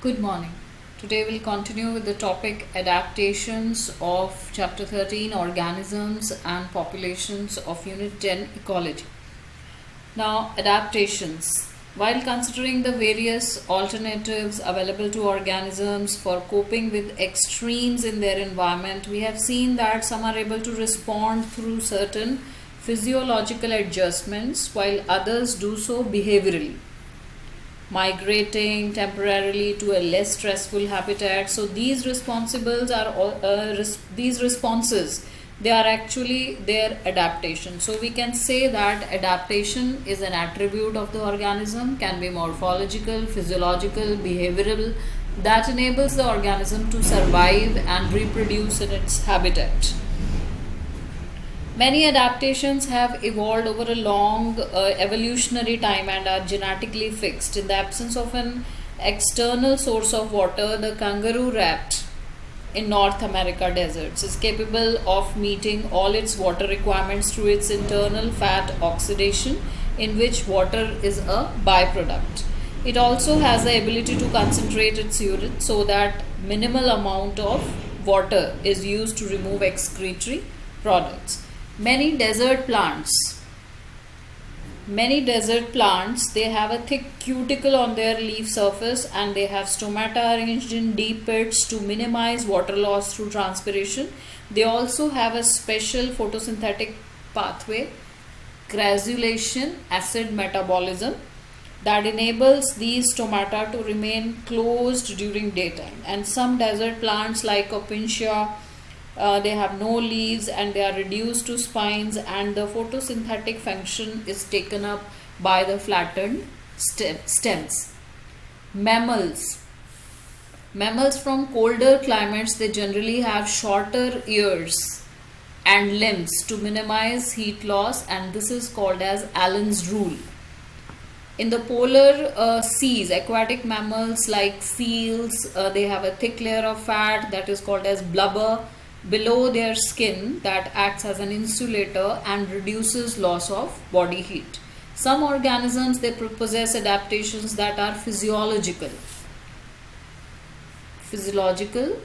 Good morning. Today we'll continue with the topic adaptations of chapter 13 organisms and populations of unit 10 ecology. Now, adaptations. While considering the various alternatives available to organisms for coping with extremes in their environment, we have seen that some are able to respond through certain physiological adjustments while others do so behaviorally, migrating temporarily to a less stressful habitat. So these responsibles are these responses, they are actually their adaptation. So we can say that adaptation is an attribute of the organism, can be morphological, physiological, behavioral, that enables the organism to survive and reproduce in its habitat. Many adaptations have evolved over a long evolutionary time and are genetically fixed. In the absence of an external source of water, the kangaroo rat in North America deserts is capable of meeting all its water requirements through its internal fat oxidation, in which water is a byproduct. It also has the ability to concentrate its urine so that minimal amount of water is used to remove excretory products. Many desert plants, they have a thick cuticle on their leaf surface and they have stomata arranged in deep pits to minimize water loss through transpiration. They also have a special photosynthetic pathway, crassulation acid metabolism, that enables these stomata to remain closed during daytime. And some desert plants like Opuntia, they have no leaves and they are reduced to spines, and the photosynthetic function is taken up by the flattened stems. Mammals. Mammals from colder climates, they generally have shorter ears and limbs to minimize heat loss, and this is called as Allen's rule. In the polar seas, aquatic mammals like seals, they have a thick layer of fat that is called as blubber below their skin that acts as an insulator and reduces loss of body heat. Some organisms, they possess adaptations that are physiological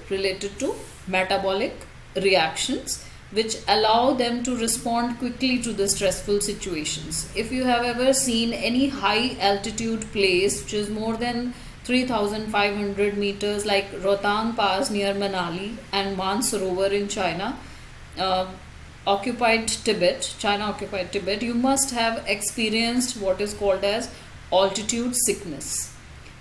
related to metabolic reactions, which allow them to respond quickly to the stressful situations. If you have ever seen any high altitude place which is more than 3,500 meters, like Rohtang Pass near Manali and Mansarovar in China, occupied Tibet, China occupied Tibet, you must have experienced what is called as altitude sickness.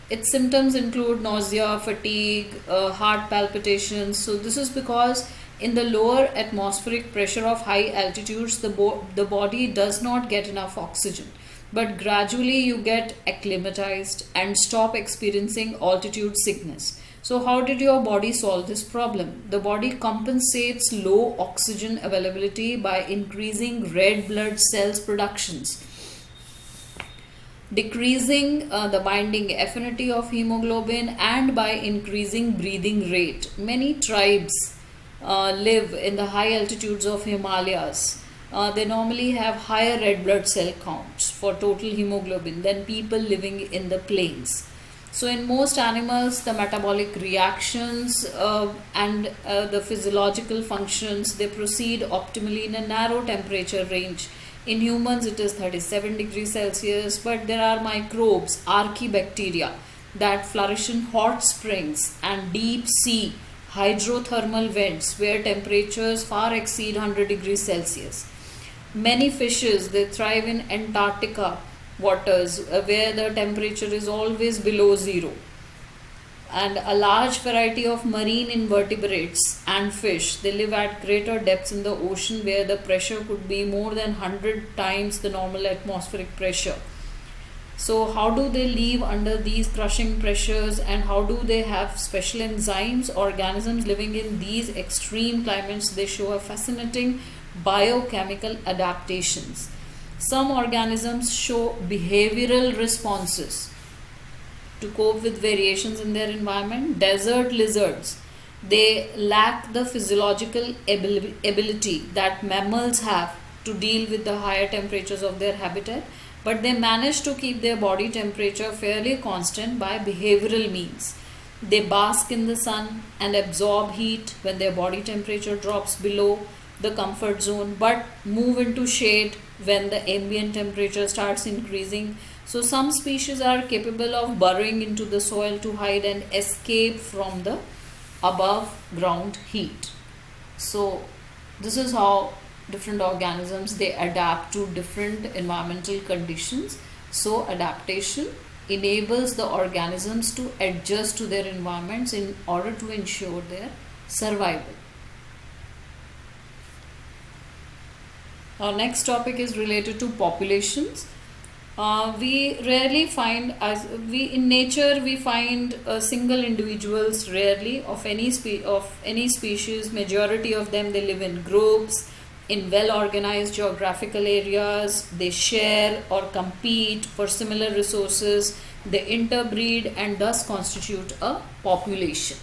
Its symptoms include nausea, fatigue, heart palpitations. So this is because in the lower atmospheric pressure of high altitudes, the body does not get enough oxygen. But gradually you get acclimatized and stop experiencing altitude sickness. So how did your body solve this problem? The body compensates low oxygen availability by increasing red blood cells productions, decreasing the binding affinity of hemoglobin, and by increasing breathing rate. Many tribes live in the high altitudes of Himalayas. They normally have higher red blood cell counts for total hemoglobin than people living in the plains. So in most animals, the metabolic reactions and the physiological functions, they proceed optimally in a narrow temperature range. In humans, it is 37 degrees Celsius, but there are microbes, archaebacteria, that flourish in hot springs and deep sea hydrothermal vents where temperatures far exceed 100 degrees Celsius. Many fishes, they thrive in Antarctica waters where the temperature is always below zero. And a large variety of marine invertebrates and fish, they live at greater depths in the ocean where the pressure could be more than 100 times the normal atmospheric pressure. So how do they live under these crushing pressures, and how do they have special enzymes? Organisms living in these extreme climates, they show a fascinating biochemical adaptations. Some organisms show behavioral responses to cope with variations in their environment. Desert lizards, they lack the physiological ability that mammals have to deal with the higher temperatures of their habitat, but they manage to keep their body temperature fairly constant by behavioral means. They bask in the sun and absorb heat when their body temperature drops below the comfort zone, but move into shade when the ambient temperature starts increasing. So some species are capable of burrowing into the soil to hide and escape from the above ground heat. So this is how different organisms, they adapt to different environmental conditions. So adaptation enables the organisms to adjust to their environments in order to ensure their survival. Our next topic is related to populations. We rarely find, as we in nature, we find single individuals rarely of any species. Majority of them, they live in groups, in well organized geographical areas. They share or compete for similar resources. They interbreed and thus constitute a population.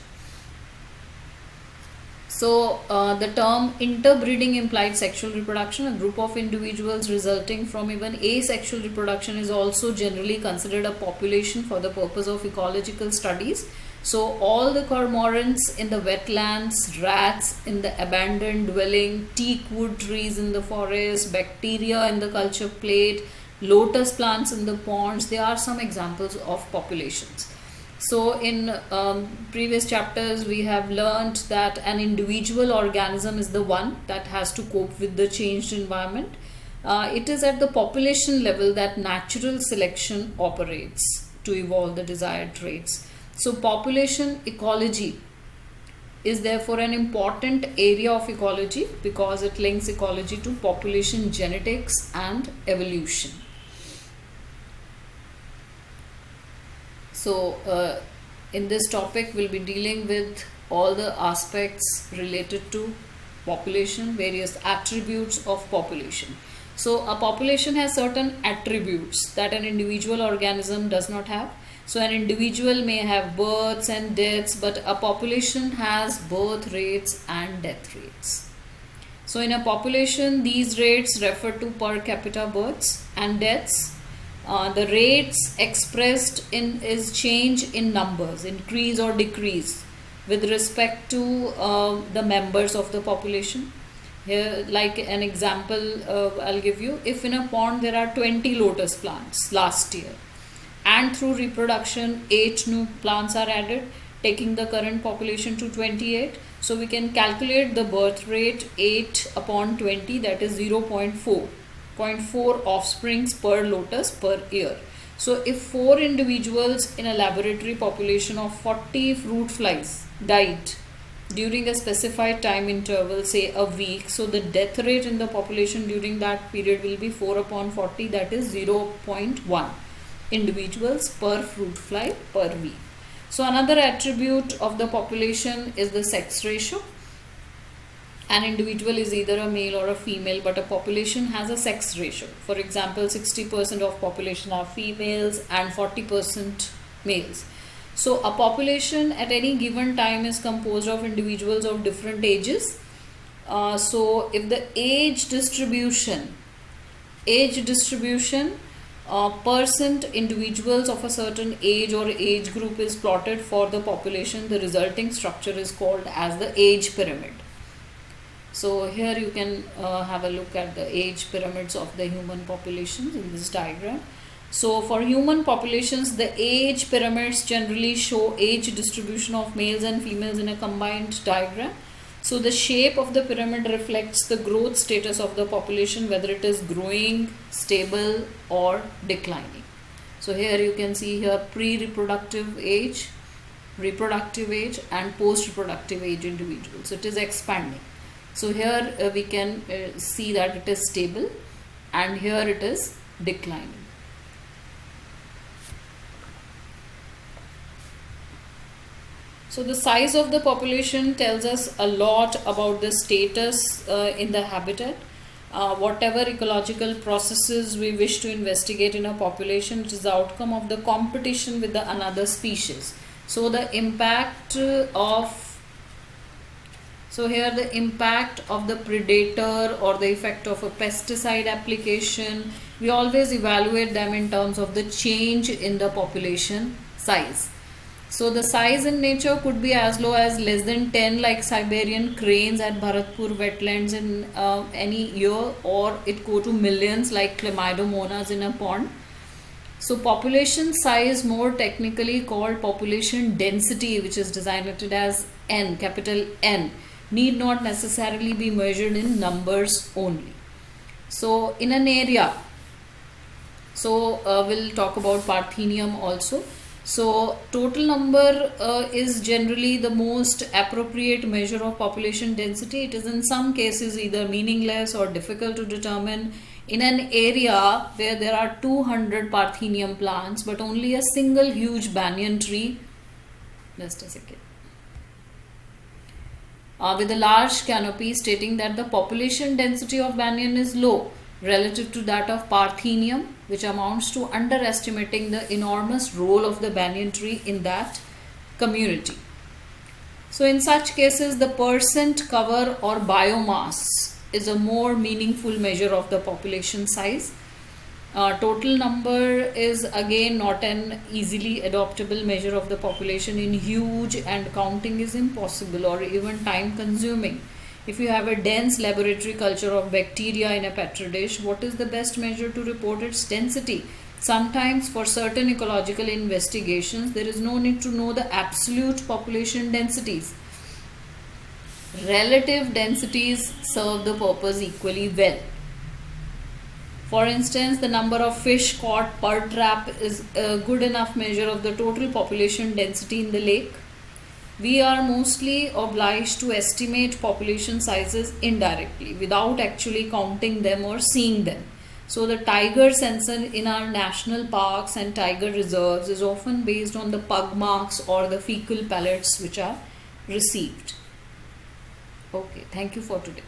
So the term interbreeding implied sexual reproduction. A group of individuals resulting from even asexual reproduction is also generally considered a population for the purpose of ecological studies. So all the cormorants in the wetlands, rats in the abandoned dwelling, teak wood trees in the forest, bacteria in the culture plate, lotus plants in the ponds, they are some examples of populations. So in previous chapters we have learned that an individual organism is the one that has to cope with the changed environment. It is at the population level that natural selection operates to evolve the desired traits. So population ecology is therefore an important area of ecology because it links ecology to population genetics and evolution. So in this topic we'll be dealing with all the aspects related to population, various attributes of population. So a population has certain attributes that an individual organism does not have. So an individual may have births and deaths, but a population has birth rates and death rates. So in a population, these rates refer to per capita births and deaths. The rates expressed in is change in numbers, increase or decrease with respect to the members of the population. Here, like an example, I'll give you. If in a pond there are 20 lotus plants last year, and through reproduction 8 new plants are added, taking the current population to 28. So we can calculate the birth rate 8 upon 20, that is 0.4 offsprings per lotus per year. So if 4 individuals in a laboratory population of 40 fruit flies died during a specified time interval, say a week, so the death rate in the population during that period will be 4 upon 40, that is 0.1 individuals per fruit fly per week. So another attribute of the population is the sex ratio. An individual is either a male or a female, but a population has a sex ratio. For example, 60% of population are females and 40% males. So a population at any given time is composed of individuals of different ages. So if the age distribution percent individuals of a certain age or age group is plotted for the population, the resulting structure is called as the age pyramid. So here you can have a look at the age pyramids of the human populations in this diagram. So for human populations, the age pyramids generally show age distribution of males and females in a combined diagram. So the shape of the pyramid reflects the growth status of the population, whether it is growing, stable or declining. So here you can see here pre-reproductive age, reproductive age and post-reproductive age individuals. So it is expanding. So here we can see that it is stable and here it is declining. So the size of the population tells us a lot about the status in the habitat. Whatever ecological processes we wish to investigate in a population, it is the outcome of the competition with the another species. So the impact of the impact of the predator or the effect of a pesticide application, we always evaluate them in terms of the change in the population size. So the size in nature could be as low as less than 10, like Siberian cranes at Bharatpur wetlands in any year, or it go to millions like Chlamydomonas in a pond. So population size, more technically called population density, which is designated as N, capital N, need not necessarily be measured in numbers only. So in an area, so we'll talk about Parthenium also. So total number is generally the most appropriate measure of population density. It is in some cases either meaningless or difficult to determine. In an area where there are 200 Parthenium plants but only a single huge banyan tree, just a second, with a large canopy, stating that the population density of banyan is low relative to that of Parthenium, which amounts to underestimating the enormous role of the banyan tree in that community. So in such cases, the percent cover or biomass is a more meaningful measure of the population size. Total number is again not an easily adoptable measure of the population in huge, and counting is impossible or even time consuming. If you have a dense laboratory culture of bacteria in a petri dish, what is the best measure to report its density? Sometimes for certain ecological investigations, there is no need to know the absolute population densities. Relative densities serve the purpose equally well. For instance, the number of fish caught per trap is a good enough measure of the total population density in the lake. We are mostly obliged to estimate population sizes indirectly without actually counting them or seeing them. So the tiger census in our national parks and tiger reserves is often based on the pug marks or the fecal pellets which are received. Okay, thank you for today.